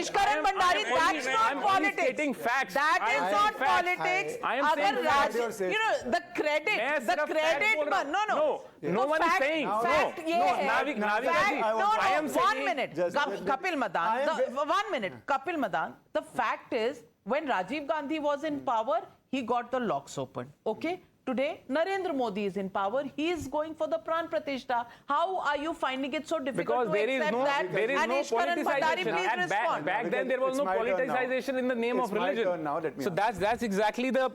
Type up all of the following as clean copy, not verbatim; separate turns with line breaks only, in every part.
Ishkaran Bhandari, that's not politics. That is not politics. Agar the credit,
no one is saying.
Fact ye hai.
Navika ji, I am saying.
1 minute. Kapil Madan, 1 minute. Kapil Madan, the fact is, when Rajiv Gandhi was in power, he got the locks open. Okay? Today, Narendra Modi is in power. He is going for the Pran Pratishtha. How are you finding it so difficult
because
to accept that?
There is no politicization. Back then, there was no politicization in the name of religion. So that's exactly the,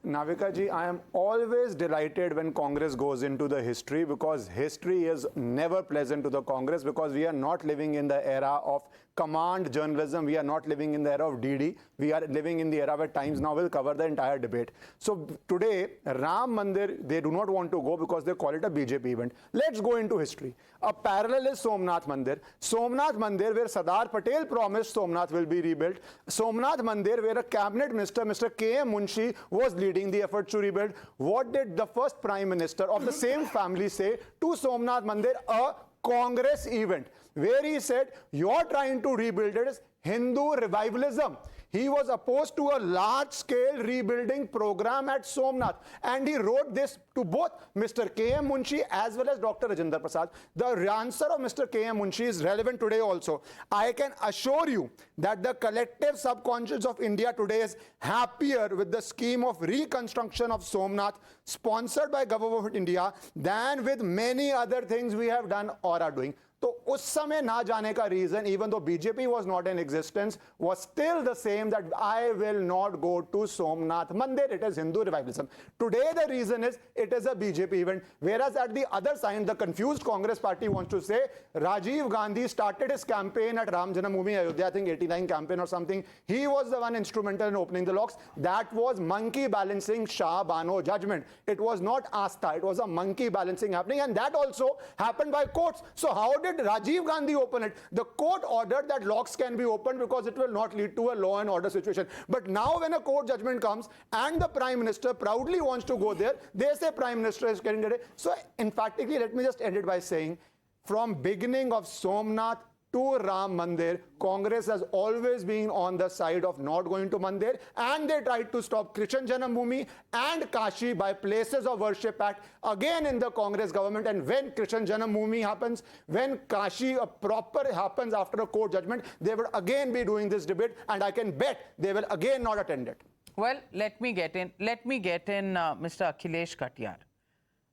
Navika ji, I am always delighted when Congress goes into the history, because history is never pleasant to the Congress, because we are not living in the era of command journalism. We are not living in the era of DD. We are living in the era where Times Now will cover the entire debate. So today, Ram Mandir, they do not want to go because they call it a BJP event. Let's go into history. A parallel is Somnath Mandir. Somnath Mandir, where Sardar Patel promised Somnath will be rebuilt. Somnath Mandir, where a cabinet minister, Mr. K.M. Munshi, was leading the efforts to rebuild. What did the first prime minister of the same family say to Somnath Mandir? A Congress event, where he said, you're trying to rebuild it as Hindu revivalism. He was opposed to a large-scale rebuilding program at Somnath, and he wrote this to both Mr. K.M. Munshi as well as Dr. Rajinder Prasad. The answer of Mr. K.M. Munshi is relevant today also. I can assure you that the collective subconscious of India today is happier with the scheme of reconstruction of Somnath sponsored by Government of India than with many other things we have done or are doing. तो उस समय ना जाने का reason, even though BJP was not in existence, was still the same, that I will not go to Somnath Mandir. It is Hindu revivalism. Today the reason is it is a BJP event. Whereas at the other side, the confused Congress party wants to say Rajiv Gandhi started his campaign at Ram Janmabhoomi Ayodhya, I think 89 campaign or something. He was the one instrumental in opening the locks. That was monkey balancing Shah Bano judgment. It was not Astha. It was a monkey balancing happening, and that also happened by courts. So how did Rajiv Gandhi open it? The court ordered that locks can be opened because it will not lead to a law and order situation. But now when a court judgment comes and the Prime Minister proudly wants to go there, they say Prime Minister is getting it. So emphatically, let me just end it by saying, from beginning of Somnath to Ram Mandir, Congress has always been on the side of not going to Mandir, and they tried to stop Krishna Janmabhoomi and Kashi by Places of Worship Act again in the Congress government. And when Krishna Janmabhoomi happens, when Kashi proper happens after a court judgment, they will again be doing this debate, and I can bet they will again not attend it.
Well, let me get in Mr. Akhilesh Katiyar.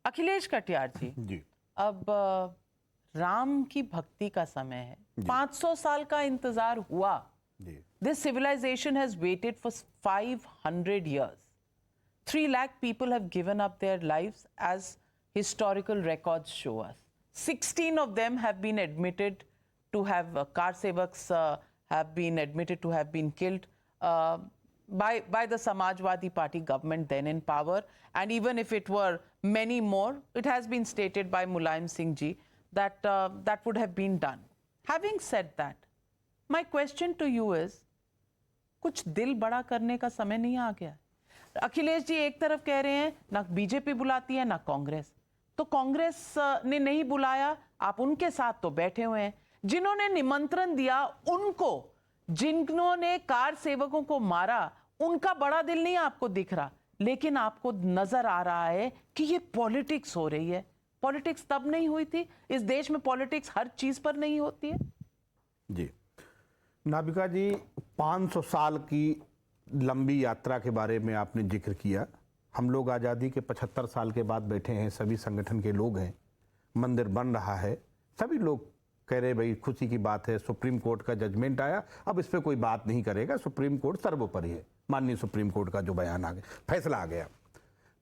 Akhilesh Katiyar ji, अब राम की भक्ति का समय है, 500 साल का इंतजार हुआ. This civilization has waited for 500 years. 3 lakh people have given up their lives, as historical records show us. 16 of them have been admitted to have, car sevaks have been admitted to have been killed by the Samajwadi Party government then in power. And even if it were many more, it has been stated by Mulayam Singh ji that that would have been done. Having said that, my question to you is, कुछ दिल बड़ा करने का समय नहीं आ गया? अखिलेश जी एक तरफ कह रहे हैं ना बीजेपी बुलाती है ना कांग्रेस, तो कांग्रेस ने नहीं बुलाया, आप उनके साथ तो बैठे हुए हैं. जिन्होंने निमंत्रण दिया उनको, जिन्होंने कार सेवकों को मारा, उनका बड़ा दिल नहीं आपको दिख रहा, लेकिन आपको नजर आ रहा है कि ये पॉलिटिक्स हो रही है. पॉलिटिक्स तब नहीं हुई थी? इस देश में पॉलिटिक्स हर चीज पर नहीं होती है?
जी नाविका जी, 500 साल की लंबी यात्रा के बारे में आपने जिक्र किया. हम लोग आज़ादी के 75 साल के बाद बैठे हैं, सभी संगठन के लोग हैं, मंदिर बन रहा है, सभी लोग कह रहे भाई खुशी की बात है, सुप्रीम कोर्ट का जजमेंट आया, अब इस पर कोई बात नहीं करेगा, सुप्रीम कोर्ट सर्वोपरि है. माननीय सुप्रीम कोर्ट का जो बयान आ गया, फैसला आ गया.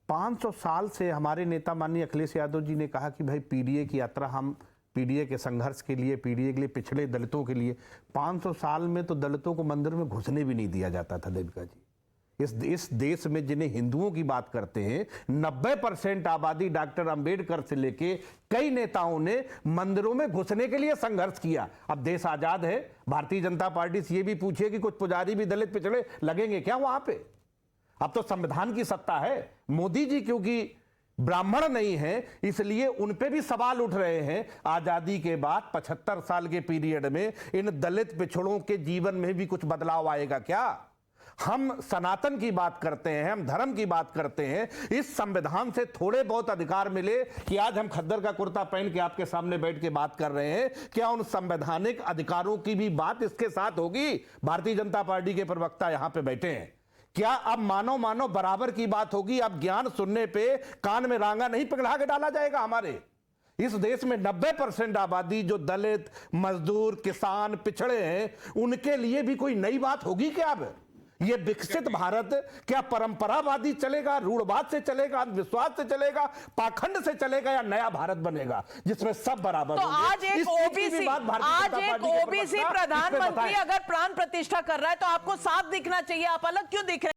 500 साल से हमारे नेता माननीय अखिलेश यादव जी ने कहा कि भाई पीडीए की यात्रा, हम पीडीए के संघर्ष के लिए, पीडीए के लिए, पिछड़े दलितों के लिए, 500 साल में तो दलितों को मंदिर में घुसने भी नहीं दिया जाता था. देविका जी, इस देश में जिन्हें हिंदुओं की बात करते हैं, 90% आबादी डॉक्टर अंबेडकर से लेके कई नेताओं ने मंदिरों में घुसने के लिए संघर्ष किया. अब देश आजाद है, भारतीय जनता पार्टी से ये भी पूछिए कि कुछ पुजारी भी दलित पिछड़े लगेंगे क्या वहां पे? अब तो संविधान की सत्ता है. मोदी जी क्योंकि ब्राह्मण नहीं है, इसलिए उन पे भी सवाल उठ रहे हैं। आजादी के बाद 75 साल के पीरियड में इन दलित पिछड़ों के जीवन में भी कुछ बदलाव आएगा क्या? हम सनातन की बात करते हैं, हम धर्म की बात करते हैं, इस संविधान से थोड़े बहुत अधिकार मिले कि आज हम खद्दर का कुर्ता पहन के आपके सामने बैठ के बात कर रहे हैं, क्या उन संवैधानिक अधिकारों की भी बात इसके साथ होगी? भारतीय जनता पार्टी के प्रवक्ता यहां पे बैठे हैं, क्या अब मानो बराबर की बात होगी? अब ज्ञान सुनने पे कान में रांगा नहीं पिघला के डाला जाएगा? हमारे इस देश में 90% आबादी जो दलित, मजदूर, किसान, पिछड़े हैं, उनके लिए भी कोई नई बात होगी क्या? अब ये विकसित भारत क्या परंपरावादी चलेगा, रूढ़वाद से चलेगा, अंधविश्वास से चलेगा, पाखंड से चलेगा, या नया भारत बनेगा जिसमें सब बराबर
तो
होंगे?
आज एक ओबीसी प्रधानमंत्री अगर प्राण प्रतिष्ठा कर रहा है तो आपको साफ दिखना चाहिए, आप अलग क्यों दिख रहे हैं?